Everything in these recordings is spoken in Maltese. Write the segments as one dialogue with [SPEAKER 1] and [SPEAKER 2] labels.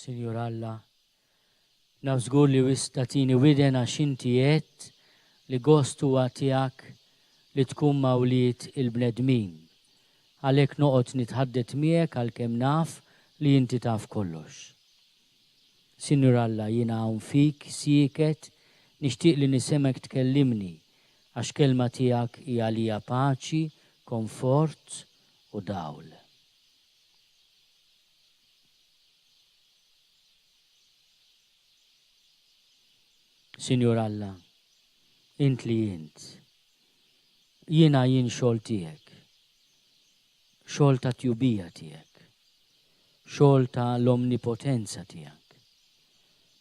[SPEAKER 1] Sinjur Alla, naf żgur li wistatini widen għax inti qed li gost huwa tiegħek li tkun mawlied il-bnedmin. Għalhekk noqgħod nitħaddet miegħek għalkemm naf li inti taf kollox. Sinjur Alla, jiena hawn fik sieket nixtieq li nisemek tkellimni għax kelma tiegħek hija lija paċi, komfort u dawl. Sinjur Alla, int li int, jiena jien xogħol tiegħek, xogħol ta' tjubija tiegħek, xogħol ta' l-omnipotenza tiegħek,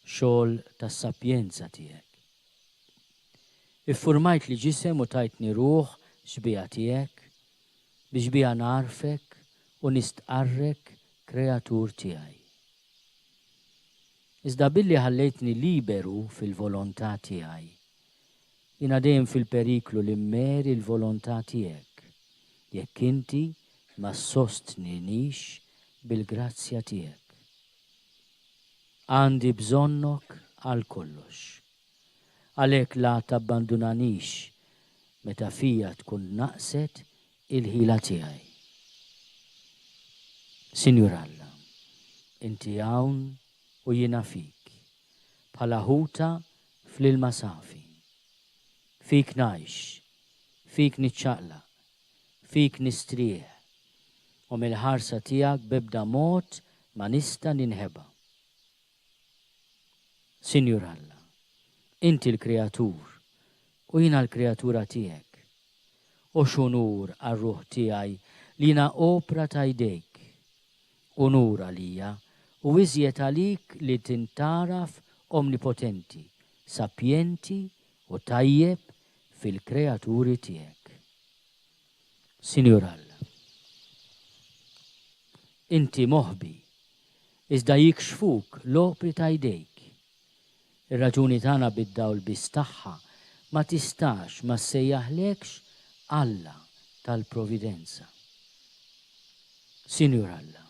[SPEAKER 1] xogħol ta' sapjenza tiegħek. Iffurmajt li ġisem u tajtni ruħ xbija tiegħek biex bija narfek u nistqarrek kreatur tiegħi. Iżda billi ħallejtni liberu fil-volontà tiegħi. Jiena dejjem fil-periklu li mmeri l-volontà tiegħek, jekk inti ma sostninix bil-grazzja tiegħek. Għandi bżonnok għal kollox. Għalhekk la tabbandunanix meta fija tkun naqset il-ħila tiegħi. Sinjur Alla, inti hawn u jiena fik, bħala ħuta fl-ilma safi. Fik ngħix, fik niċċaqlaq, fik nistrieħ, u mill-ħarsa tiegħek b'ebda mod ma nista' ninħeba. Sinjur Alla, inti l-kreatur u jiena l-kreatura tiegħek, u x'unur għar-ruħ tiegħi li jiena opra ta' jdejk, unur għalija u iżjed għalik li tintaraf omnipotenti, sapjenti u tajjeb fil-kreaturi tiegħek. Sinjur Alla, inti moħbi, iżda jikxfuk l-opri ta' jdejk. Ir-raġuni tagħna bid-dawl biss tagħha ma tistax ma ssejjaħlekx Alla tal-Providenza. Sinjur Alla,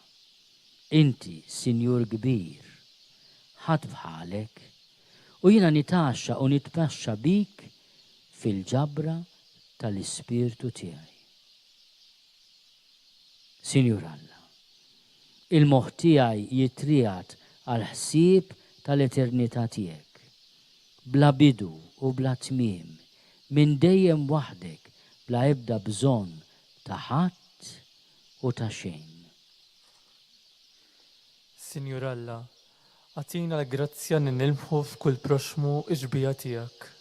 [SPEAKER 1] inti Sinjur kbir, ħadd bħalek, u jiena nitaxxa u nitpaxxa bik fil-ġabra tal-Ispirtu tiegħi. Sinjur Alla, il-moħħ tiegħi jitriegħat għal ħsieb tal-eternità tiegħek, bla bidu u bla tmiem, minn dejjem waħdek, bla ebda bżonn ta' ħadd u ta' xejn.
[SPEAKER 2] Sinjur Alla, għatina l-grazzja nilmħu f'kull proxmu iġbija tiegħek.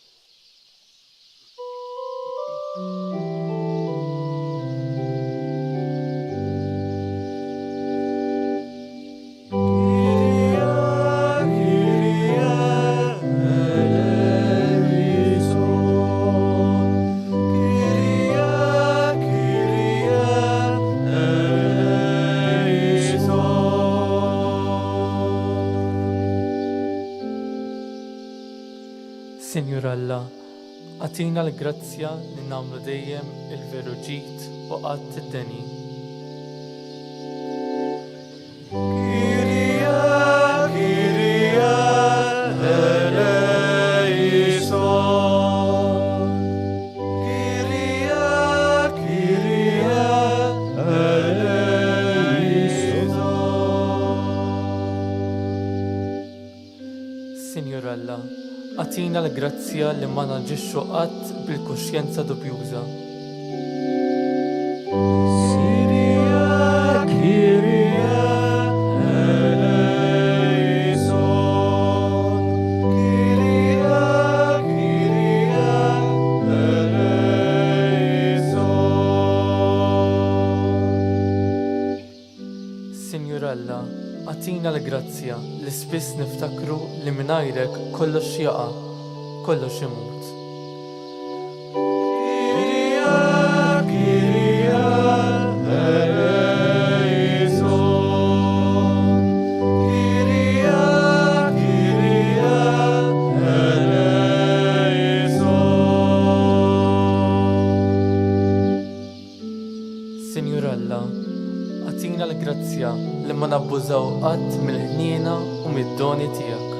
[SPEAKER 2] Sinjur Alla, għatina l-grazzja li nagħmlu dejjem il-veru ġid u qatt id-deni. Sinjur Alla, għatina l-grazzja li ma naġixxu qatt bil-kuxjenza dubjuża. Sinjur Alla, għatina l-grazzja li spiss niftakru li mingħajrek kollox jaqa', kollox imut. Sinjur Alla, għatina l-grazzja li ma nabbużaw qatt mill-ħniena u u mid-doni tiegħek.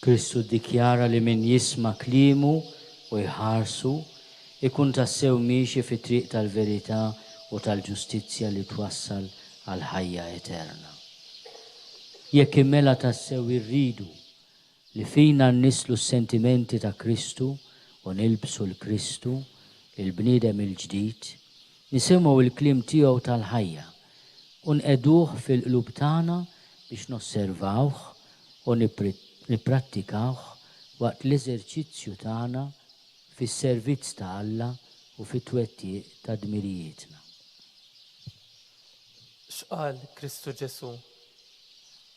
[SPEAKER 1] Kristu dikjara li min jisma' kliemu u jħarsu ikun tassew miexi fi triq tal-verità u tal-ġustizzja li twassal għal ħajja eterna. Jekk immela tassew irridu li fina nnislu s-sentimenti ta' Kristu u nilbsu l-Kristu, il-bniedem il-ġdid, nisimgħu il-kliem tiegħu tal-ħajja u nqeduh fil-qlub tagħna biex nosservawh u nipprattikawh waqt l-eżerċizzju tagħna fis-servizz ta' Alla u fit-twettiq ta' dmirijietna.
[SPEAKER 2] X'qal Kristu Ġesu?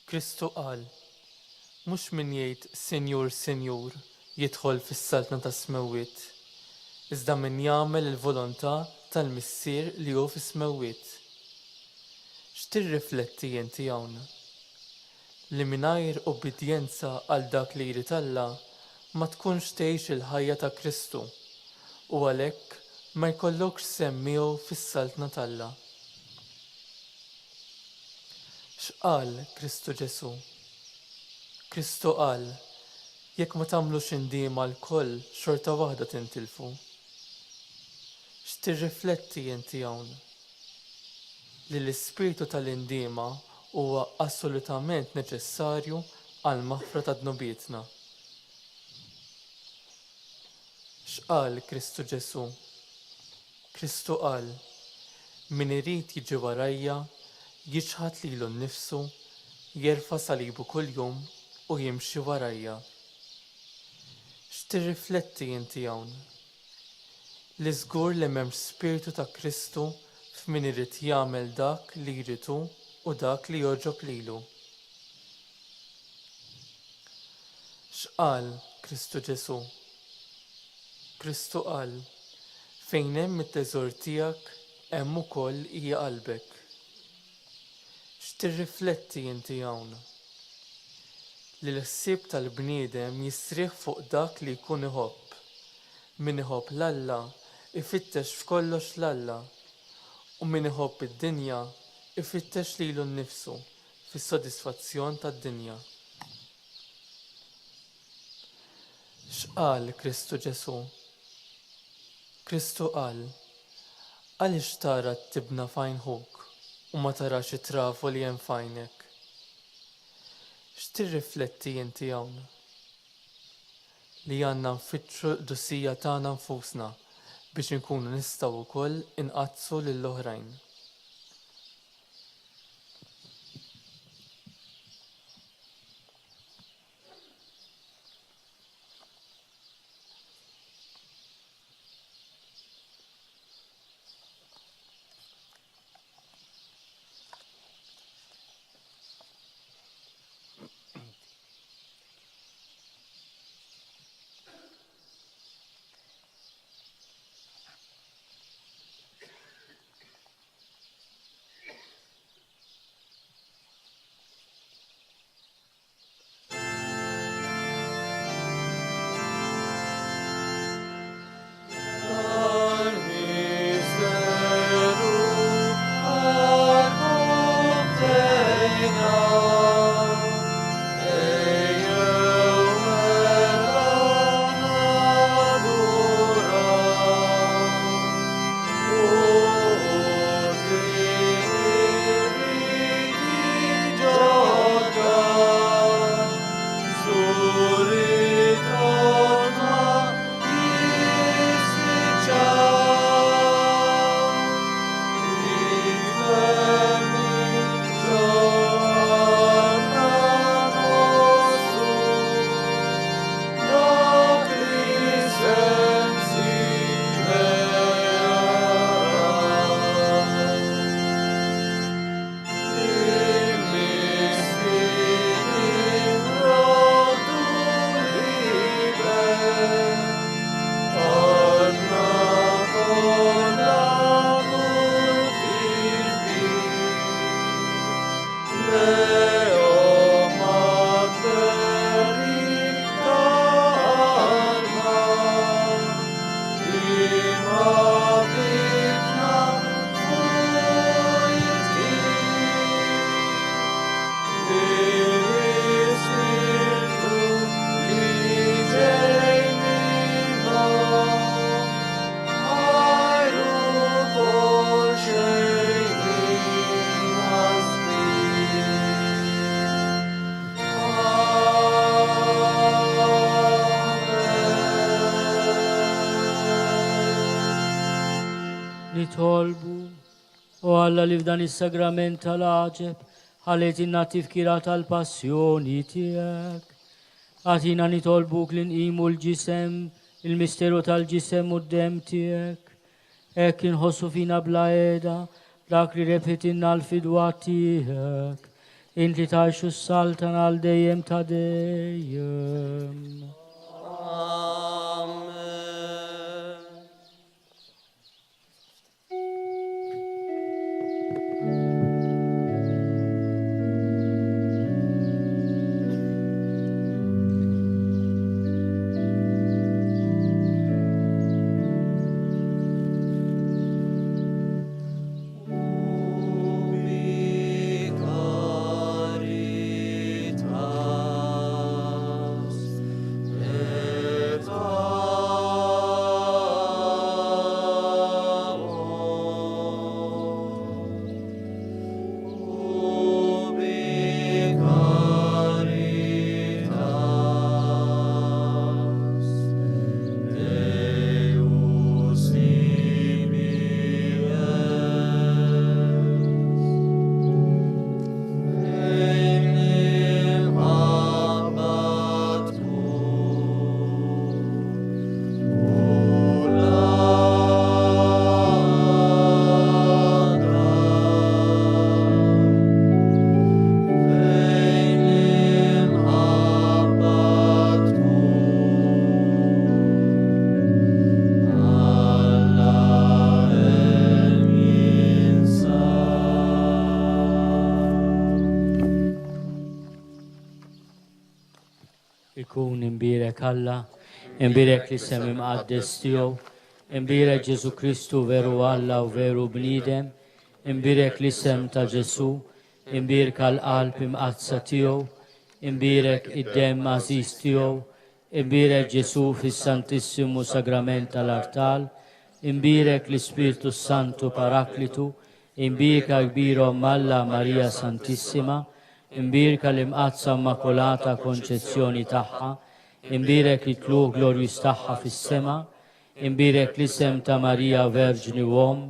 [SPEAKER 2] Kristu qal, mhux min jgħid Sinjur, Sinjur jidħol fis-saltna ta' smewwiet, iżda min jagħmel il-volontà tal-Missier li hu fis-smewwiet. X'tirrifletti inti hawn? Li mingħajr obbedjenza għal dak li jrid Alla ma tkunx tgħix il-ħajja ta' Kristu u għalhekk ma jkollokx semm miegħu fis-saltna t'Alla. X'qal Kristu Ġesu? Kristu qal, jekk ma tagħmlux indiema l-koll xorta waħda tintilfu. X'tirrifletti inti hawn? Li l-ispirtu tal-indiema huwa assolutament neċessarju għal maħfra ta' dnubietna. X'qal Kristu Ġesu? Kristu qal, min irid jiġi warajja jiġħad lilu nnifsu, jerfa' salibu kuljum u jimxi warajja. X'tirrifletti inti hawn? Li żgur li m'hemmx spiritu ta' Kristu f'min irid jagħmel dak li jrid hu u dak li joġob lilu. X'qal Kristu Ġesu? Kristu qal, fejn hemm it-teżor tiegħek hemm ukoll hija qalbek. X'tirrifletti inti hawn? Li l-ħsieb tal-bniedem jisrieħ fuq dak li jkun iħobb. Min iħobb l-Alla ifittex f'kollox l-Alla u min iħobb id-dinja ifittex lilu nnifsu fis-sodisfazzjon tad-dinja. X'qal Kristu Ġesu? Kristu qal, għaliex tara t-tibna f'għajnħuk u ma tarax it-trafu li hemm f'għajnek? X'tirrifletti inti hawn? Li għandna nfittxu d-dussija tagħna nfusna biex inkunu nistgħu wkoll inqazzu lill-oħrajn.
[SPEAKER 1] nitolbu. U Alla li f'dan is-sagrament tal-aġeb ħallet in-nattif kira tal-passjoni tiegħek. Għatina nitolbuk li nqimu l-ġisem, il-misteru tal-ġisem u d-dem tiegħek. Hekk inħossu fina bla qiegħda dak li repetinna l-fidwa tiegħek. Inti tgħixu s-saltan għal dejjem ta' dejjem. Ikun imbirek Alla, imbirek l-isem imqaddes tiegħu, imbirek Ġesu Kristu veru Alla u veru bniedem, imbirek l-isem ta' Ġesu, imbirka l-qalb imqazza tiegħu, imbirek id-dem għażiż tiegħu, imbirek Ġesu fis-Santissimu Sagrament tal-Artal, imbirek l-Ispiritu Santu Paraklitu, imbirka kbirhom Alla Marija Santissima, imbirka l-imqazza Immakolata Konċezzjoni tagħha, imbirek it-tluq glorjus tagħha fis-sema, imbirek l-isem ta' Marija Verġni Uom,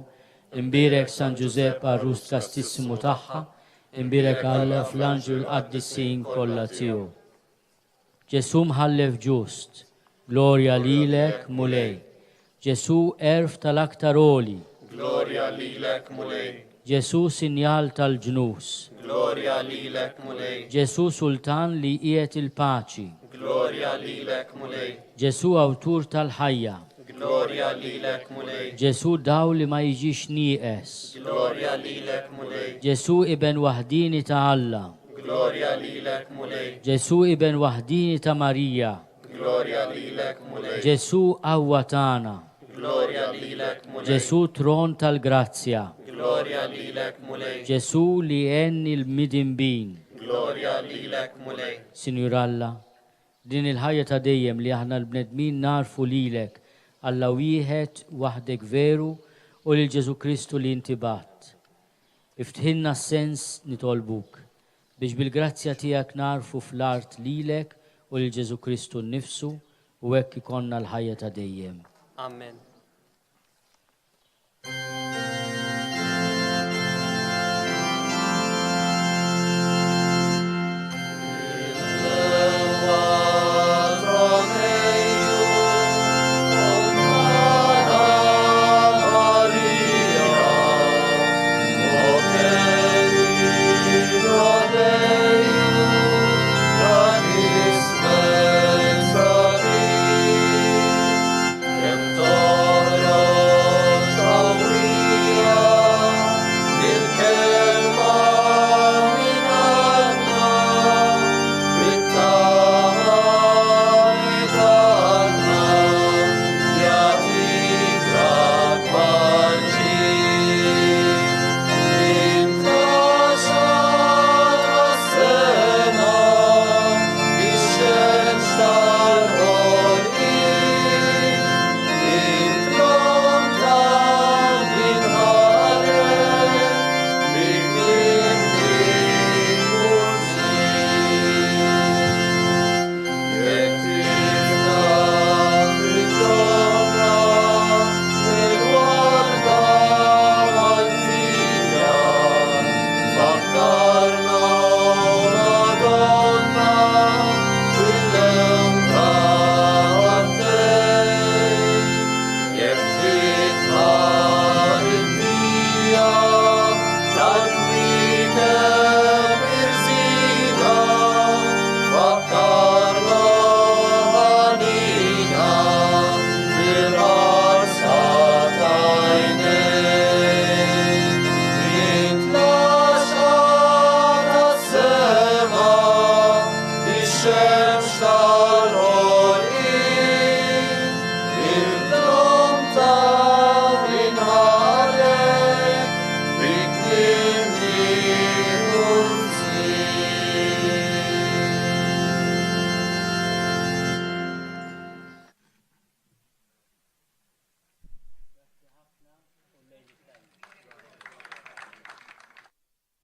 [SPEAKER 1] imbirek San Giuseppe Arrus Kastissimu tagħha, imbirek Alla fl-anġu l-qaddissin kollha tiegħu. Ġesu mħallef ġust, glorja lilek mulej. Ġesu erf tal-aktar oli,
[SPEAKER 3] glorja lilek mulej.
[SPEAKER 1] Ġesu sinjal tal-ġnus,
[SPEAKER 3] glorja lilek mulej.
[SPEAKER 1] Ġesu sultan li qiegħed il-paċi,
[SPEAKER 3] glorja lilek mulej.
[SPEAKER 1] Ġesu awtur tal-ħajja,
[SPEAKER 3] glorja lilek mulej.
[SPEAKER 1] Ġesu daw li ma jiġix nieqes,
[SPEAKER 3] glorja lilek mulej.
[SPEAKER 1] Ġesu iben waħdini ta' Alla,
[SPEAKER 3] glorja lilek mulej.
[SPEAKER 1] Ġesu iben waħdini ta' Marija,
[SPEAKER 3] glorja lilek mulej.
[SPEAKER 1] Ġesu qawwa tagħna,
[SPEAKER 3] glorja lilek mulej.
[SPEAKER 1] Ġesu tron tal-grazzja,
[SPEAKER 3] glorja lilek mulej.
[SPEAKER 1] Ġesu li għenni l-midinbin,
[SPEAKER 3] glorja lilek mulej.
[SPEAKER 1] Sinjur Alla, din il-ħajja ta' dejjem li aħna l-bnedmin narfu lilek, Alla wieħed waħdek veru u lil Ġesu Kristu li inti bat. Iftħilna s-sens nitolbuk biex bil-grazzja tiegħek narfu fl-art lilek u lil Ġesu Kristu nnifsu u hekk ikonna l-ħajja ta' dejjem.
[SPEAKER 3] Amen.